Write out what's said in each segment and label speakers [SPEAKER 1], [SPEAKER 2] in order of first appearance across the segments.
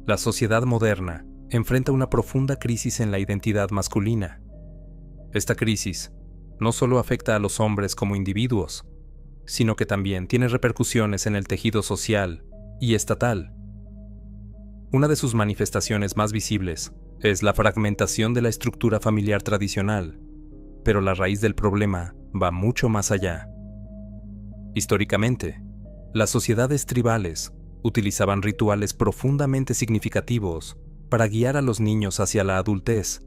[SPEAKER 1] La sociedad moderna enfrenta una profunda crisis en la identidad masculina. Esta crisis no solo afecta a los hombres como individuos, sino que también tiene repercusiones en el tejido social y estatal. Una de sus manifestaciones más visibles es la fragmentación de la estructura familiar tradicional, pero la raíz del problema va mucho más allá. Históricamente, las sociedades tribales utilizaban rituales profundamente significativos para guiar a los niños hacia la adultez.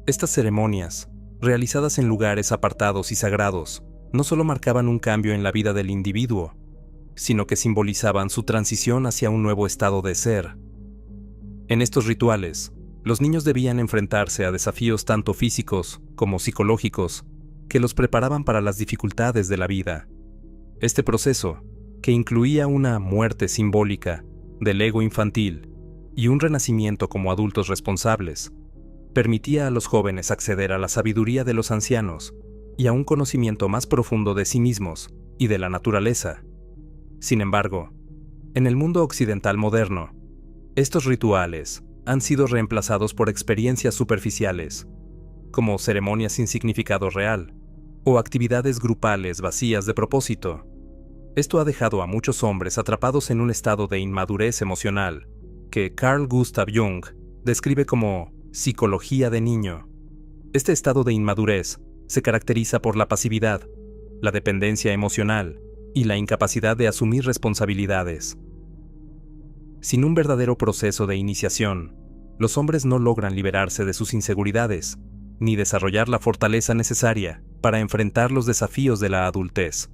[SPEAKER 1] Estas ceremonias, realizadas en lugares apartados y sagrados, no solo marcaban un cambio en la vida del individuo, sino que simbolizaban su transición hacia un nuevo estado de ser. En estos rituales, los niños debían enfrentarse a desafíos tanto físicos como psicológicos que los preparaban para las dificultades de la vida. Este proceso, que incluía una muerte simbólica del ego infantil y un renacimiento como adultos responsables, permitía a los jóvenes acceder a la sabiduría de los ancianos y a un conocimiento más profundo de sí mismos y de la naturaleza. Sin embargo, en el mundo occidental moderno, estos rituales han sido reemplazados por experiencias superficiales, como ceremonias sin significado real o actividades grupales vacías de propósito. Esto ha dejado a muchos hombres atrapados en un estado de inmadurez emocional que Carl Gustav Jung describe como psicología de niño. Este estado de inmadurez se caracteriza por la pasividad, la dependencia emocional y la incapacidad de asumir responsabilidades. Sin un verdadero proceso de iniciación, los hombres no logran liberarse de sus inseguridades, ni desarrollar la fortaleza necesaria para enfrentar los desafíos de la adultez.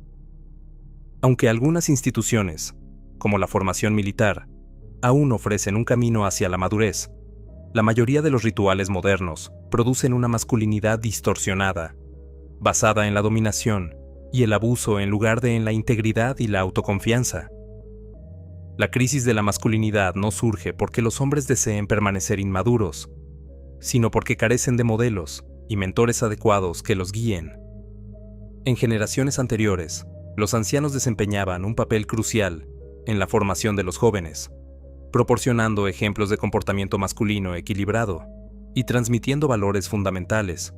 [SPEAKER 1] Aunque algunas instituciones, como la formación militar, aún ofrecen un camino hacia la madurez, la mayoría de los rituales modernos producen una masculinidad distorsionada, basada en la dominación y el abuso en lugar de en la integridad y la autoconfianza. La crisis de la masculinidad no surge porque los hombres deseen permanecer inmaduros, sino porque carecen de modelos y mentores adecuados que los guíen. En generaciones anteriores, los ancianos desempeñaban un papel crucial en la formación de los jóvenes, proporcionando ejemplos de comportamiento masculino equilibrado y transmitiendo valores fundamentales.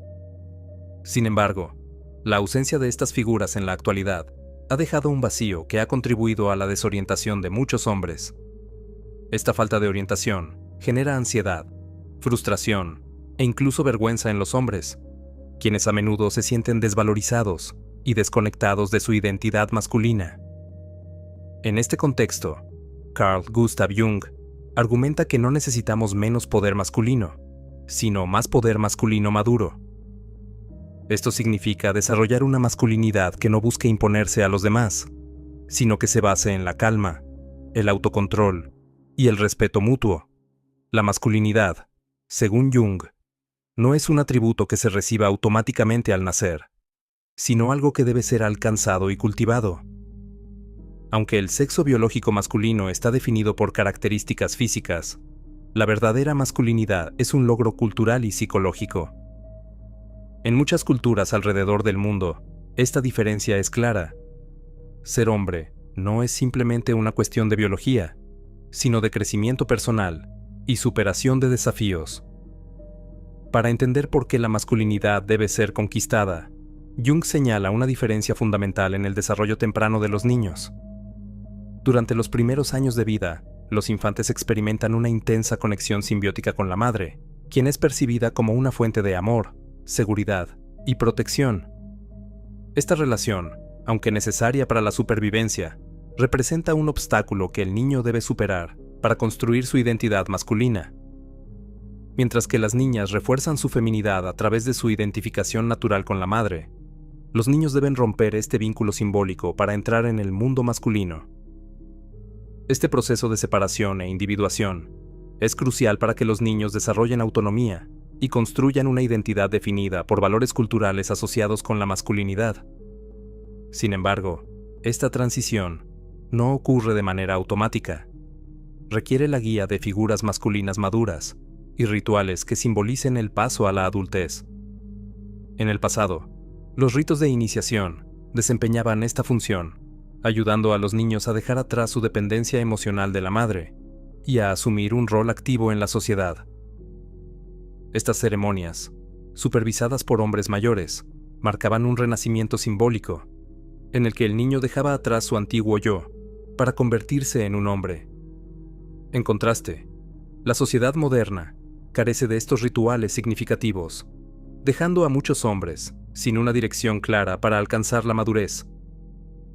[SPEAKER 1] Sin embargo, la ausencia de estas figuras en la actualidad ha dejado un vacío que ha contribuido a la desorientación de muchos hombres. Esta falta de orientación genera ansiedad, frustración e incluso vergüenza en los hombres, quienes a menudo se sienten desvalorizados y desconectados de su identidad masculina. En este contexto, Carl Gustav Jung argumenta que no necesitamos menos poder masculino, sino más poder masculino maduro. Esto significa desarrollar una masculinidad que no busque imponerse a los demás, sino que se base en la calma, el autocontrol y el respeto mutuo. La masculinidad, según Jung, no es un atributo que se reciba automáticamente al nacer, sino algo que debe ser alcanzado y cultivado. Aunque el sexo biológico masculino está definido por características físicas, la verdadera masculinidad es un logro cultural y psicológico. En muchas culturas alrededor del mundo, esta diferencia es clara. Ser hombre no es simplemente una cuestión de biología, sino de crecimiento personal y superación de desafíos. Para entender por qué la masculinidad debe ser conquistada, Jung señala una diferencia fundamental en el desarrollo temprano de los niños. Durante los primeros años de vida, los infantes experimentan una intensa conexión simbiótica con la madre, quien es percibida como una fuente de amor, seguridad y protección. Esta relación, aunque necesaria para la supervivencia, representa un obstáculo que el niño debe superar para construir su identidad masculina. Mientras que las niñas refuerzan su feminidad a través de su identificación natural con la madre, los niños deben romper este vínculo simbólico para entrar en el mundo masculino. Este proceso de separación e individuación es crucial para que los niños desarrollen autonomía y construyan una identidad definida por valores culturales asociados con la masculinidad. Sin embargo, esta transición no ocurre de manera automática. Requiere la guía de figuras masculinas maduras y rituales que simbolicen el paso a la adultez. En el pasado, los ritos de iniciación desempeñaban esta función, ayudando a los niños a dejar atrás su dependencia emocional de la madre y a asumir un rol activo en la sociedad. Estas ceremonias, supervisadas por hombres mayores, marcaban un renacimiento simbólico, en el que el niño dejaba atrás su antiguo yo para convertirse en un hombre. En contraste, la sociedad moderna carece de estos rituales significativos, dejando a muchos hombres sin una dirección clara para alcanzar la madurez.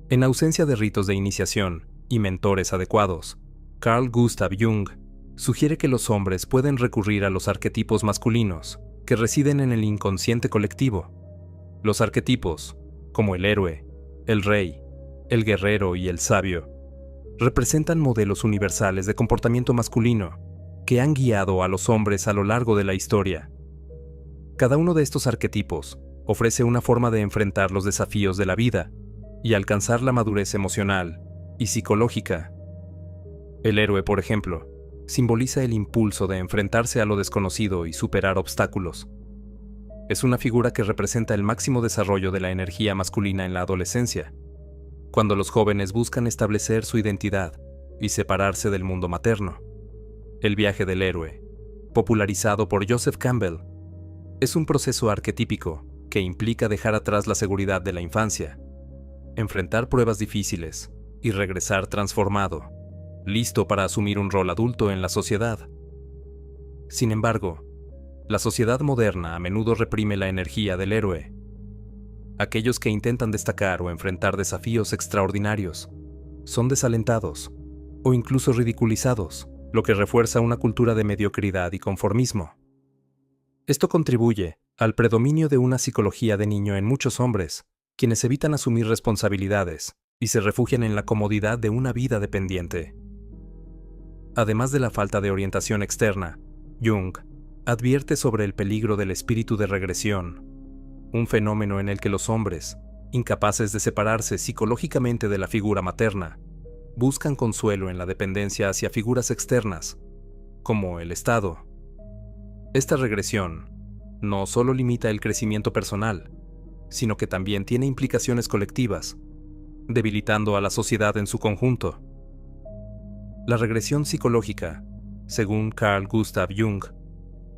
[SPEAKER 1] En ausencia de ritos de iniciación y mentores adecuados, Carl Gustav Jung sugiere que los hombres pueden recurrir a los arquetipos masculinos que residen en el inconsciente colectivo. Los arquetipos, como el héroe, el rey, el guerrero y el sabio, representan modelos universales de comportamiento masculino que han guiado a los hombres a lo largo de la historia. Cada uno de estos arquetipos ofrece una forma de enfrentar los desafíos de la vida y alcanzar la madurez emocional y psicológica. El héroe, por ejemplo, simboliza el impulso de enfrentarse a lo desconocido y superar obstáculos. Es una figura que representa el máximo desarrollo de la energía masculina en la adolescencia, cuando los jóvenes buscan establecer su identidad y separarse del mundo materno. El viaje del héroe, popularizado por Joseph Campbell, es un proceso arquetípico que implica dejar atrás la seguridad de la infancia, enfrentar pruebas difíciles y regresar transformado, listo para asumir un rol adulto en la sociedad. Sin embargo, la sociedad moderna a menudo reprime la energía del héroe. Aquellos que intentan destacar o enfrentar desafíos extraordinarios son desalentados o incluso ridiculizados, lo que refuerza una cultura de mediocridad y conformismo. Esto contribuye al predominio de una psicología de niño en muchos hombres, quienes evitan asumir responsabilidades y se refugian en la comodidad de una vida dependiente. Además de la falta de orientación externa, Jung advierte sobre el peligro del espíritu de regresión, un fenómeno en el que los hombres, incapaces de separarse psicológicamente de la figura materna, buscan consuelo en la dependencia hacia figuras externas, como el Estado. Esta regresión no solo limita el crecimiento personal, sino que también tiene implicaciones colectivas, debilitando a la sociedad en su conjunto. La regresión psicológica, según Carl Gustav Jung,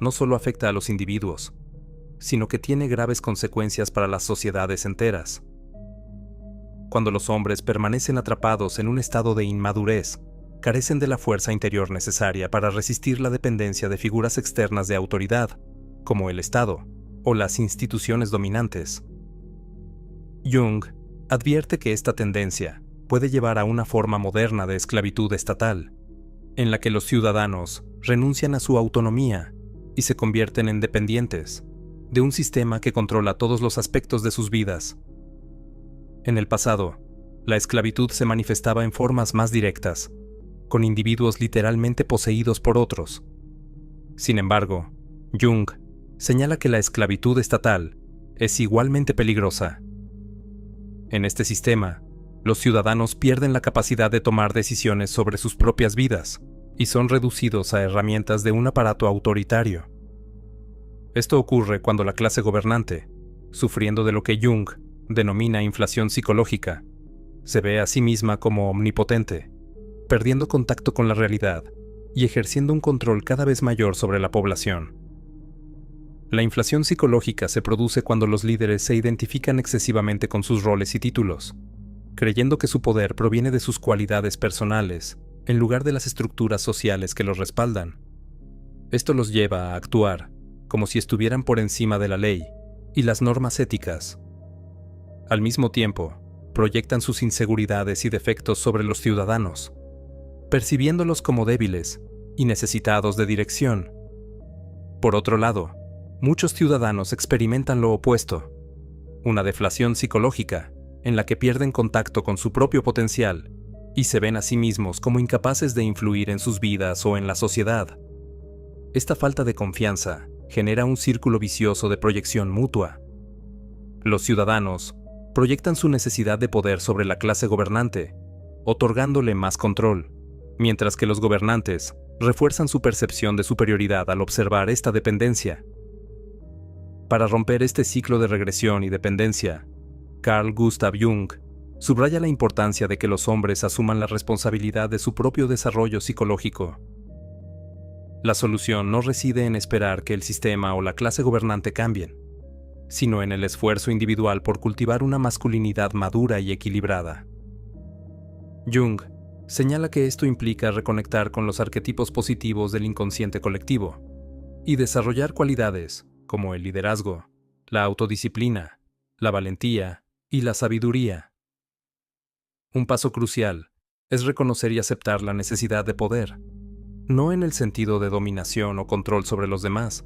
[SPEAKER 1] no solo afecta a los individuos, sino que tiene graves consecuencias para las sociedades enteras. Cuando los hombres permanecen atrapados en un estado de inmadurez, carecen de la fuerza interior necesaria para resistir la dependencia de figuras externas de autoridad, como el Estado o las instituciones dominantes. Jung advierte que esta tendencia puede llevar a una forma moderna de esclavitud estatal, en la que los ciudadanos renuncian a su autonomía y se convierten en dependientes de un sistema que controla todos los aspectos de sus vidas. En el pasado, la esclavitud se manifestaba en formas más directas, con individuos literalmente poseídos por otros. Sin embargo, Jung señala que la esclavitud estatal es igualmente peligrosa. En este sistema, los ciudadanos pierden la capacidad de tomar decisiones sobre sus propias vidas y son reducidos a herramientas de un aparato autoritario. Esto ocurre cuando la clase gobernante, sufriendo de lo que Jung denomina inflación psicológica, se ve a sí misma como omnipotente, perdiendo contacto con la realidad y ejerciendo un control cada vez mayor sobre la población. La inflación psicológica se produce cuando los líderes se identifican excesivamente con sus roles y títulos, creyendo que su poder proviene de sus cualidades personales, en lugar de las estructuras sociales que los respaldan. Esto los lleva a actuar como si estuvieran por encima de la ley y las normas éticas. Al mismo tiempo, proyectan sus inseguridades y defectos sobre los ciudadanos, percibiéndolos como débiles y necesitados de dirección. Por otro lado, muchos ciudadanos experimentan lo opuesto, una deflación psicológica en la que pierden contacto con su propio potencial y se ven a sí mismos como incapaces de influir en sus vidas o en la sociedad. Esta falta de confianza genera un círculo vicioso de proyección mutua. Los ciudadanos proyectan su necesidad de poder sobre la clase gobernante, otorgándole más control, mientras que los gobernantes refuerzan su percepción de superioridad al observar esta dependencia. Para romper este ciclo de regresión y dependencia, Carl Gustav Jung subraya la importancia de que los hombres asuman la responsabilidad de su propio desarrollo psicológico La solución no reside en esperar que el sistema o la clase gobernante cambien, sino en el esfuerzo individual por cultivar una masculinidad madura y equilibrada. Jung señala que esto implica reconectar con los arquetipos positivos del inconsciente colectivo y desarrollar cualidades como el liderazgo, la autodisciplina, la valentía y la sabiduría. Un paso crucial es reconocer y aceptar la necesidad de poder, no en el sentido de dominación o control sobre los demás,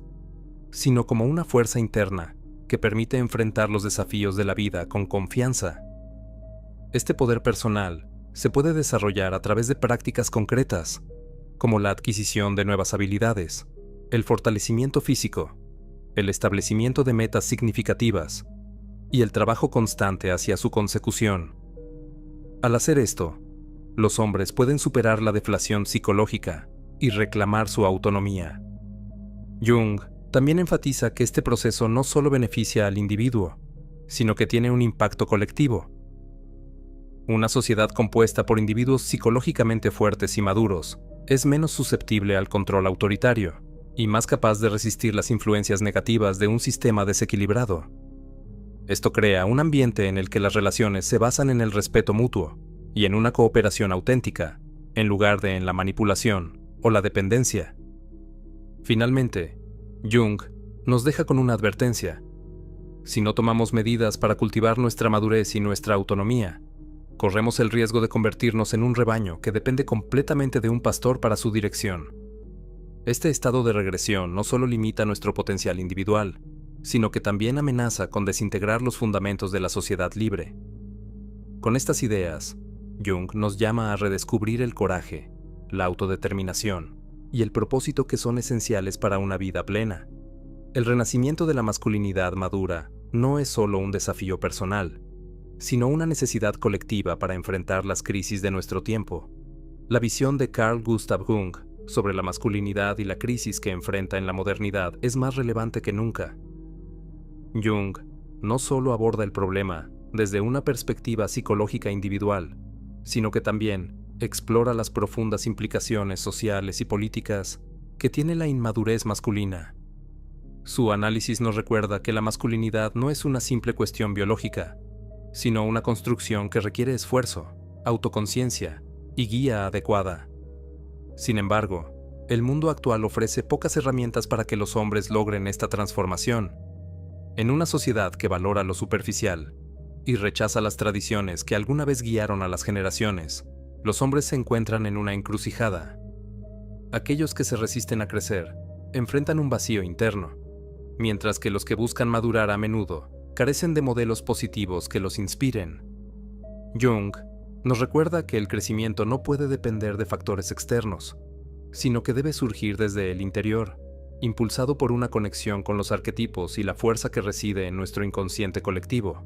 [SPEAKER 1] sino como una fuerza interna que permite enfrentar los desafíos de la vida con confianza. Este poder personal se puede desarrollar a través de prácticas concretas, como la adquisición de nuevas habilidades, el fortalecimiento físico, el establecimiento de metas significativas y el trabajo constante hacia su consecución. Al hacer esto, los hombres pueden superar la deflación psicológica y reclamar su autonomía. Jung también enfatiza que este proceso no solo beneficia al individuo, sino que tiene un impacto colectivo. Una sociedad compuesta por individuos psicológicamente fuertes y maduros es menos susceptible al control autoritario y más capaz de resistir las influencias negativas de un sistema desequilibrado. Esto crea un ambiente en el que las relaciones se basan en el respeto mutuo y en una cooperación auténtica, en lugar de en la manipulación o la dependencia. Finalmente, Jung nos deja con una advertencia. Si no tomamos medidas para cultivar nuestra madurez y nuestra autonomía, corremos el riesgo de convertirnos en un rebaño que depende completamente de un pastor para su dirección. Este estado de regresión no solo limita nuestro potencial individual, sino que también amenaza con desintegrar los fundamentos de la sociedad libre. Con estas ideas, Jung nos llama a redescubrir el coraje, la autodeterminación y el propósito que son esenciales para una vida plena. El renacimiento de la masculinidad madura no es solo un desafío personal, sino una necesidad colectiva para enfrentar las crisis de nuestro tiempo. La visión de Carl Gustav Jung sobre la masculinidad y la crisis que enfrenta en la modernidad es más relevante que nunca. Jung no solo aborda el problema desde una perspectiva psicológica individual, sino que también explora las profundas implicaciones sociales y políticas que tiene la inmadurez masculina. Su análisis nos recuerda que la masculinidad no es una simple cuestión biológica, sino una construcción que requiere esfuerzo, autoconciencia y guía adecuada. Sin embargo, el mundo actual ofrece pocas herramientas para que los hombres logren esta transformación. En una sociedad que valora lo superficial y rechaza las tradiciones que alguna vez guiaron a las generaciones, los hombres se encuentran en una encrucijada. Aquellos que se resisten a crecer enfrentan un vacío interno, mientras que los que buscan madurar a menudo carecen de modelos positivos que los inspiren. Jung nos recuerda que el crecimiento no puede depender de factores externos, sino que debe surgir desde el interior, impulsado por una conexión con los arquetipos y la fuerza que reside en nuestro inconsciente colectivo.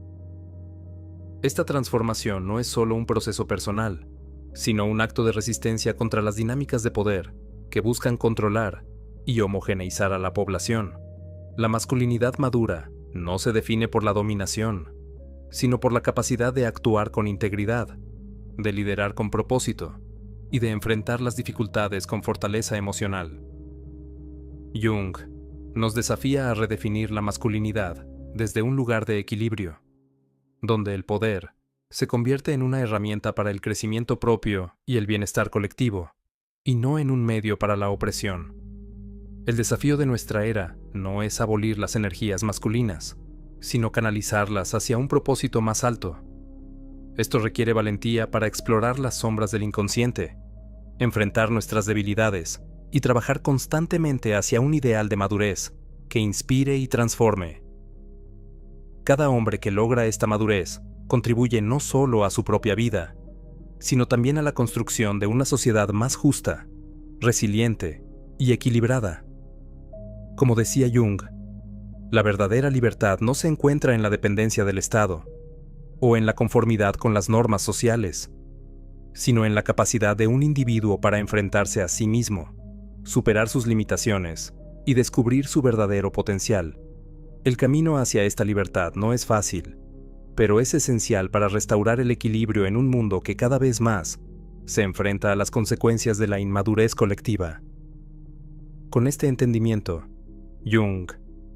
[SPEAKER 1] Esta transformación no es solo un proceso personal, sino un acto de resistencia contra las dinámicas de poder que buscan controlar y homogeneizar a la población. La masculinidad madura no se define por la dominación, sino por la capacidad de actuar con integridad, de liderar con propósito y de enfrentar las dificultades con fortaleza emocional. Jung nos desafía a redefinir la masculinidad desde un lugar de equilibrio, donde el poder se convierte en una herramienta para el crecimiento propio y el bienestar colectivo, y no en un medio para la opresión. El desafío de nuestra era no es abolir las energías masculinas, sino canalizarlas hacia un propósito más alto. Esto requiere valentía para explorar las sombras del inconsciente, enfrentar nuestras debilidades y trabajar constantemente hacia un ideal de madurez que inspire y transforme. Cada hombre que logra esta madurez contribuye no solo a su propia vida, sino también a la construcción de una sociedad más justa, resiliente y equilibrada. Como decía Jung, la verdadera libertad no se encuentra en la dependencia del Estado o en la conformidad con las normas sociales, sino en la capacidad de un individuo para enfrentarse a sí mismo, superar sus limitaciones y descubrir su verdadero potencial. El camino hacia esta libertad no es fácil, pero es esencial para restaurar el equilibrio en un mundo que cada vez más se enfrenta a las consecuencias de la inmadurez colectiva. Con este entendimiento, Jung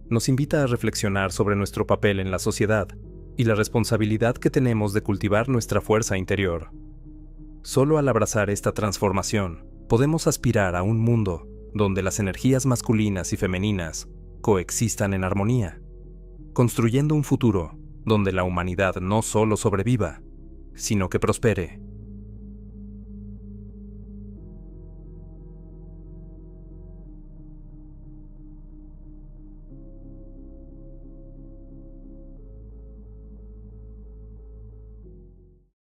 [SPEAKER 1] nos invita a reflexionar sobre nuestro papel en la sociedad y la responsabilidad que tenemos de cultivar nuestra fuerza interior. Solo al abrazar esta transformación, podemos aspirar a un mundo donde las energías masculinas y femeninas coexistan en armonía, construyendo un futuro donde la humanidad no solo sobreviva, sino que prospere.